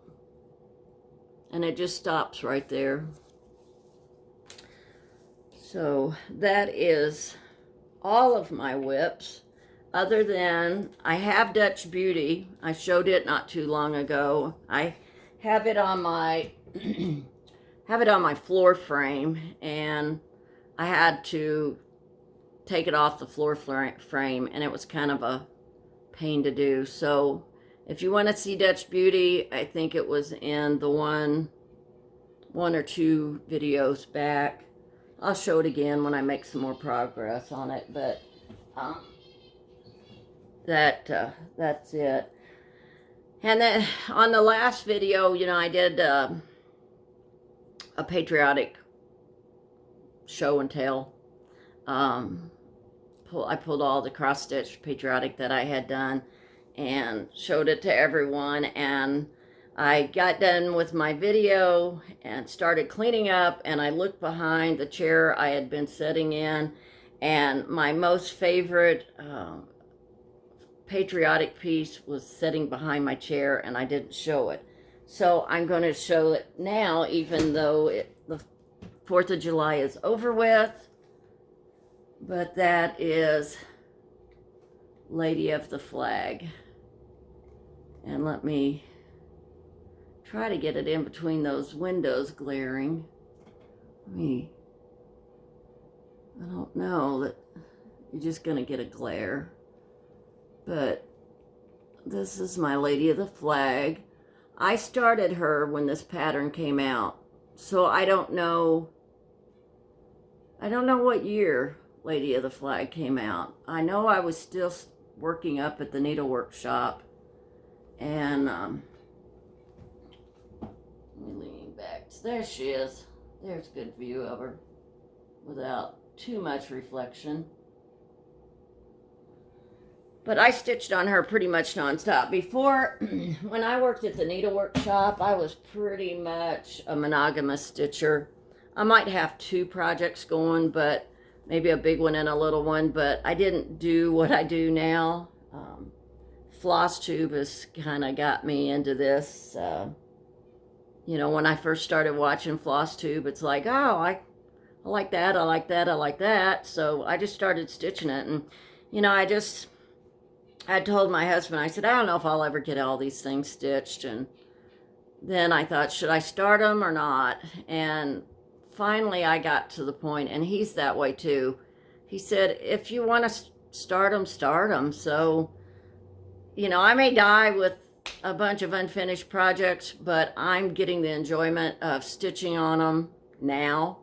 And it just stops right there. So that is all of my WIPs. Other than, I have Dutch Beauty. I showed it not too long ago. I have it on my floor frame, and I had to take it off the floor frame, and it was kind of a pain to do. So if you want to see Dutch Beauty, I think it was in the one or two videos back. I'll show it again when I make some more progress on it, but that's it. And then on the last video, you know, I did a patriotic show and tell. I pulled all the cross-stitch patriotic that I had done and showed it to everyone, and I got done with my video and started cleaning up, and I looked behind the chair I had been sitting in, and my most favorite patriotic piece was sitting behind my chair, and I didn't show it. So I'm going to show it now, even though the 4th of July is over with. But that is Lady of the Flag. And let me try to get it in between those windows glaring. I don't know that you're just gonna get a glare, but this is my Lady of the Flag. I started her when this pattern came out, so I don't know what year Lady of the Flag came out. I know I was still working up at the needlework shop, and let me lean back. There she is. There's a good view of her without too much reflection. But I stitched on her pretty much nonstop. Before, when I worked at the needlework shop, I was pretty much a monogamous stitcher. I might have 2 projects going, but maybe a big one and a little one, but I didn't do what I do now. Flosstube has kind of got me into this. You know, when I first started watching Flosstube, it's like, oh, I like that, I like that, I like that. So I just started stitching it. And, you know, I told my husband, I said, I don't know if I'll ever get all these things stitched. And then I thought, should I start them or not? And finally I got to the point, and he's that way too. He said, if you want to start them, start them. So, you know, I may die with a bunch of unfinished projects, but I'm getting the enjoyment of stitching on them now.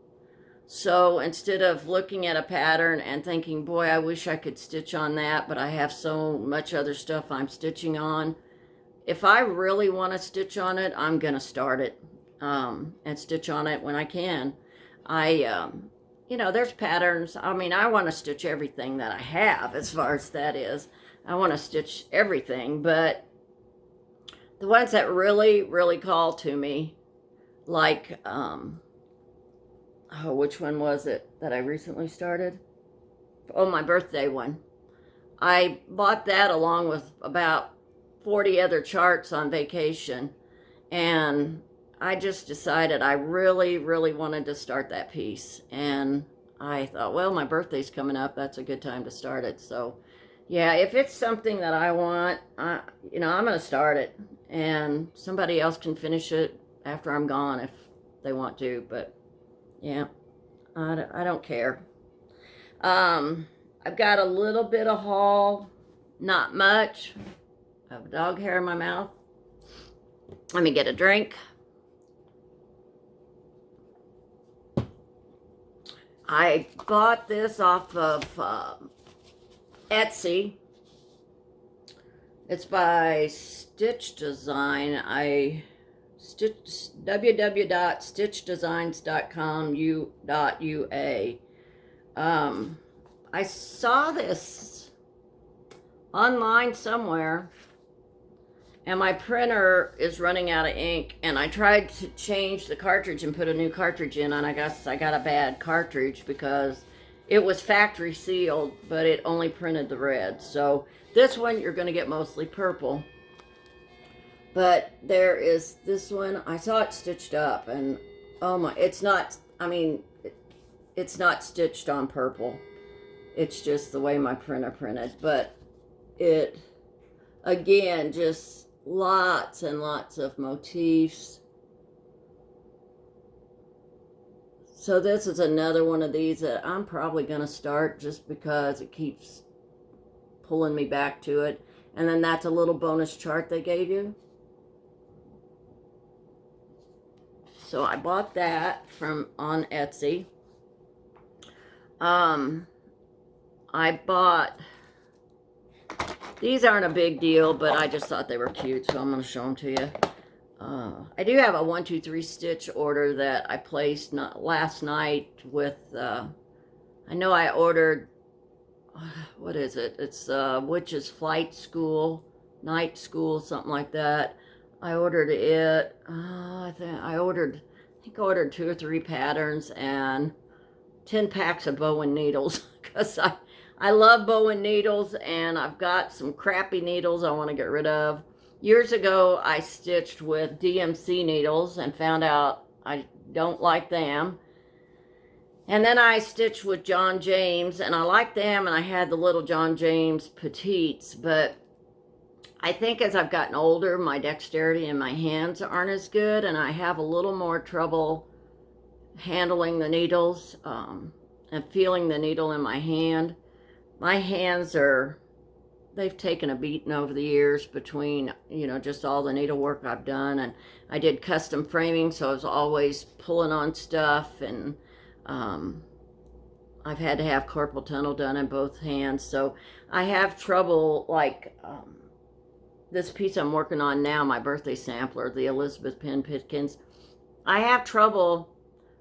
So instead of looking at a pattern and thinking, boy, I wish I could stitch on that, but I have so much other stuff I'm stitching on, if I really want to stitch on it, I'm going to start it and stitch on it when I can. You know, there's patterns. I mean, I want to stitch everything that I have as far as that is. I want to stitch everything, but the ones that really, really call to me, like, which one was it that I recently started? Oh, my birthday one. I bought that along with about 40 other charts on vacation, and I just decided I really, really wanted to start that piece. And I thought, well, my birthday's coming up. That's a good time to start it. So, yeah, if it's something that I want, you know, I'm going to start it. And somebody else can finish it after I'm gone if they want to. But, yeah, I don't care. I've got a little bit of haul, not much. I have dog hair in my mouth. Let me get a drink. I bought this off of Etsy. It's by Stitch Design. www.stitchdesigns.com.ua. I saw this online somewhere, and my printer is running out of ink, and I tried to change the cartridge and put a new cartridge in, and I guess I got a bad cartridge because it was factory sealed, but it only printed the red. So this one you're going to get mostly purple. But there is this one. I saw it stitched up, and oh my, it's not, I mean, it's not stitched on purple. It's just the way my printer printed. But it, again, just lots and lots of motifs. So this is another one of these that I'm probably going to start just because it keeps pulling me back to it. And then that's a little bonus chart they gave you. So I bought that from on Etsy. I bought, these aren't a big deal, but I just thought they were cute, so I'm going to show them to you. I do have a 1, 2, 3 stitch order that I placed last night with, I know I ordered, what is it? It's Witch's Flight School, Night School, something like that. I ordered it, I think I ordered 2 or 3 patterns and 10 packs of bow and needles, because I love bow and needles, and I've got some crappy needles I want to get rid of. Years ago, I stitched with DMC needles and found out I don't like them. And then I stitched with John James, and I liked them, and I had the little John James Petites, but I think as I've gotten older, my dexterity in my hands aren't as good, and I have a little more trouble handling the needles and feeling the needle in my hand. My hands they've taken a beating over the years between, just all the needlework I've done. And I did custom framing, so I was always pulling on stuff, and I've had to have carpal tunnel done in both hands. So I have trouble, like this piece I'm working on now, my birthday sampler, the Elizabeth Penn Pitkins. I have trouble,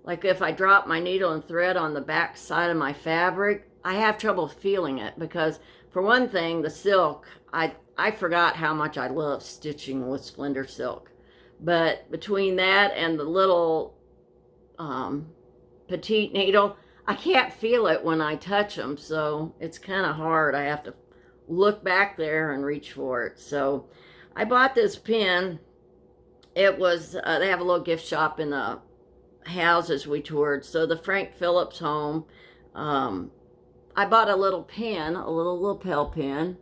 like if I drop my needle and thread on the back side of my fabric, I have trouble feeling it because, for one thing, the silk, I forgot how much I love stitching with Splendor silk. But between that and the little petite needle, I can't feel it when I touch them, so it's kind of hard. I have to look back there and reach for it. So I bought this pin. It was, they have a little gift shop in the houses we toured. So the Frank Phillips home, I bought a little pin, a little lapel pin,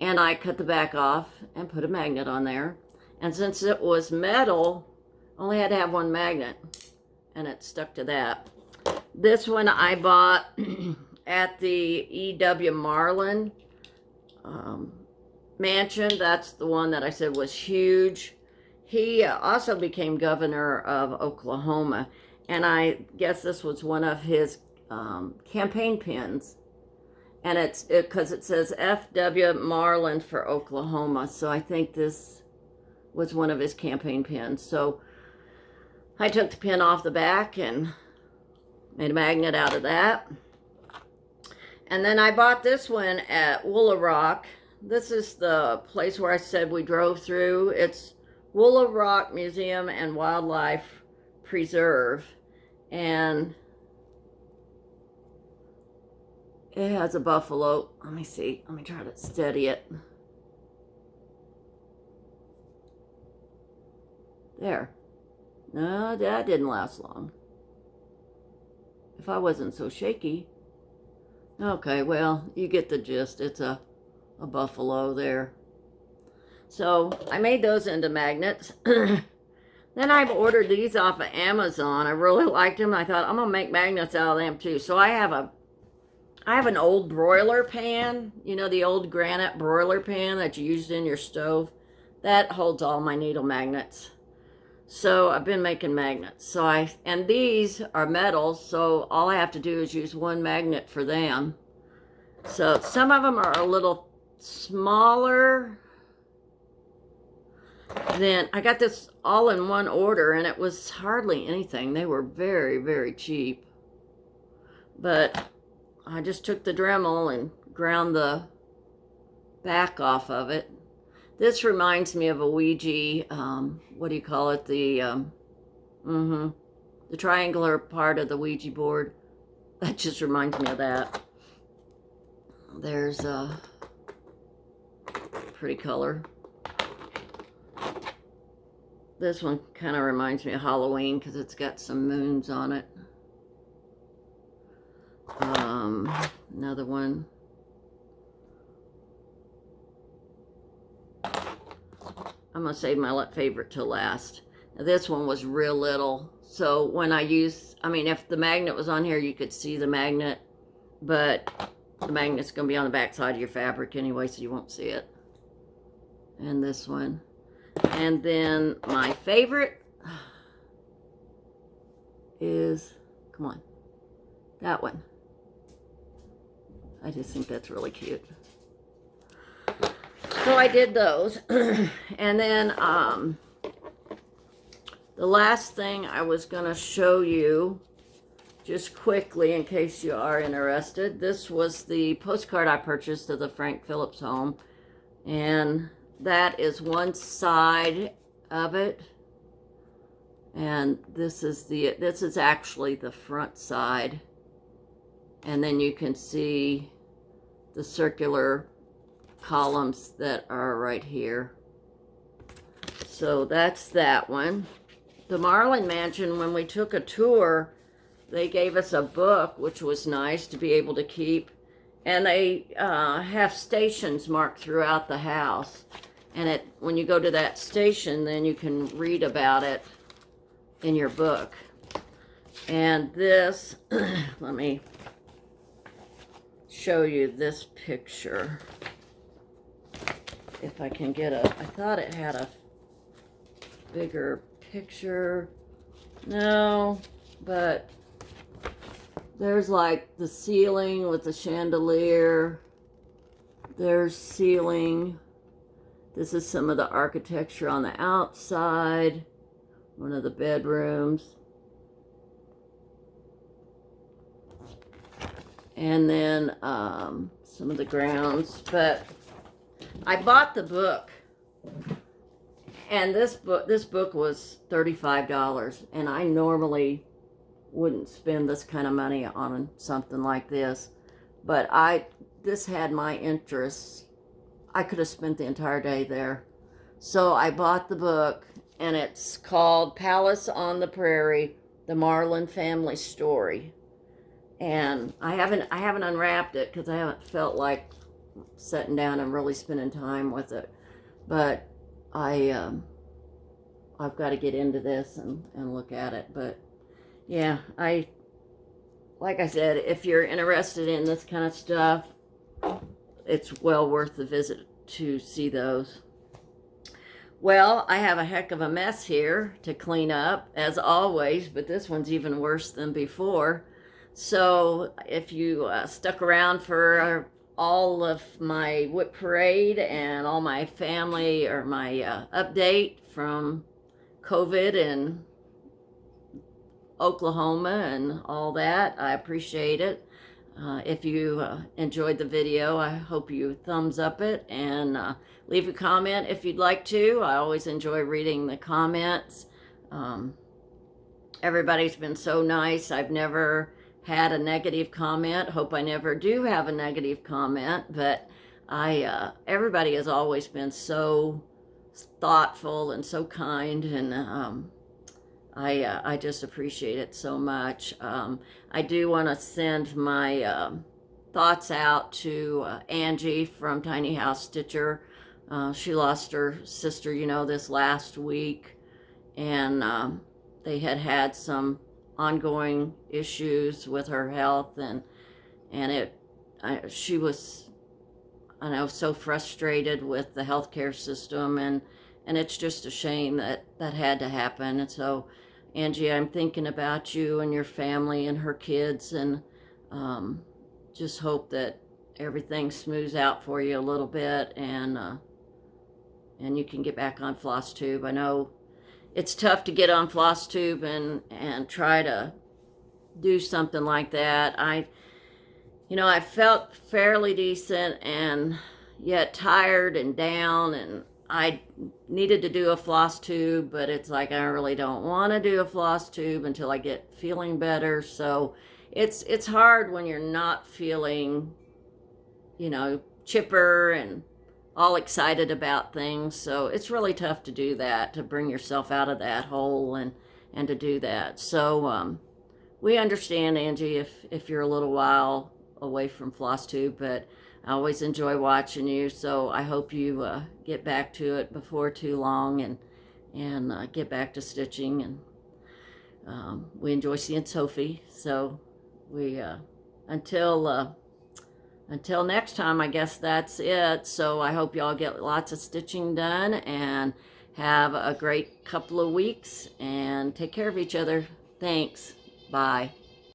and I cut the back off and put a magnet on there. And since it was metal, I only had to have one magnet, and it stuck to that. This one I bought at the E.W. Marlin mansion. That's the one that I said was huge. He also became governor of Oklahoma, and I guess this was one of his campaign pins, and it's because it says F.W. Marlin for Oklahoma, so I think this was one of his campaign pins. So I took the pin off the back and made a magnet out of that. And then I bought this one at Woolaroc. This is the place where I said we drove through. It's Woolaroc Museum and Wildlife Preserve, and it has a buffalo. Let me see. Let me try to steady it. There. No, that didn't last long. If I wasn't so shaky. Okay, well, you get the gist. It's a buffalo there. So I made those into magnets. Then I've ordered these off of Amazon. I really liked them. I thought I'm gonna make magnets out of them too. So I have an old broiler pan, the old granite broiler pan that you used in your stove. That holds all my needle magnets. So I've been making magnets. And these are metal, so all I have to do is use one magnet for them. So some of them are a little smaller. Then I got this all in one order, and it was hardly anything. They were very, very cheap. But I just took the Dremel and ground the back off of it. This reminds me of a Ouija, what do you call it? The triangular part of the Ouija board. That just reminds me of that. There's a pretty color. This one kind of reminds me of Halloween because it's got some moons on it. Another one. I'm going to save my favorite till last. Now, this one was real little. So when if the magnet was on here, you could see the magnet. But the magnet's going to be on the back side of your fabric anyway, so you won't see it. And this one. And then my favorite is, come on, that one. I just think that's really cute. So I did those. And then the last thing I was going to show you, just quickly in case you are interested, this was the postcard I purchased of the Frank Phillips home. And that is one side of it. And this is actually the front side. And then you can see the circular columns that are right here. So that's that one. The Marlin Mansion, when we took a tour, they gave us a book, which was nice to be able to keep. And they have stations marked throughout the house. And when you go to that station, then you can read about it in your book. And this, let me show you this picture. If I can get I thought it had a bigger picture. No, but there's like the ceiling with the chandelier. There's ceiling. This is some of the architecture on the outside. One of the bedrooms. And then some of the grounds. But I bought the book. And this book was $35. And I normally wouldn't spend this kind of money on something like this, but this had my interest. I could have spent the entire day there. So I bought the book, and it's called Palace on the Prairie, the Marlin Family Story. And I haven't unwrapped it because I haven't felt like sitting down and really spending time with it. But I've got to get into this and look at it. But yeah, like I said, if you're interested in this kind of stuff, it's well worth the visit to see those. Well, I have a heck of a mess here to clean up, as always, but this one's even worse than before. So if you stuck around for all of my WIP Parade and all my family, or my update from COVID and Oklahoma and all that, I appreciate it. If you enjoyed the video, I hope you thumbs up it and leave a comment if you'd like to. I always enjoy reading the comments. Everybody's been so nice. I've never had a negative comment. Hope I never do have a negative comment, but everybody has always been so thoughtful and so kind, and I just appreciate it so much. I do want to send my thoughts out to Angie from Tiny House Stitcher. She lost her sister, this last week, and they had some ongoing issues with her health, and she was, I know, so frustrated with the healthcare system, and it's just a shame that had to happen. And so, Angie, I'm thinking about you and your family and her kids, and just hope that everything smooths out for you a little bit, and you can get back on Flosstube. I know it's tough to get on Flosstube and try to do something like that. I felt fairly decent, and yet tired and down, and I needed to do a Flosstube, but it's like I really don't want to do a Flosstube until I get feeling better. So it's hard when you're not feeling, chipper and all excited about things. So it's really tough to do that, to bring yourself out of that hole and to do that. So we understand, Angie, if you're a little while away from Flosstube, but I always enjoy watching you, so I hope you get back to it before too long, and get back to stitching. And we enjoy seeing Sophie. So we until next time, I guess that's it. So I hope y'all get lots of stitching done and have a great couple of weeks, and take care of each other. Thanks. Bye.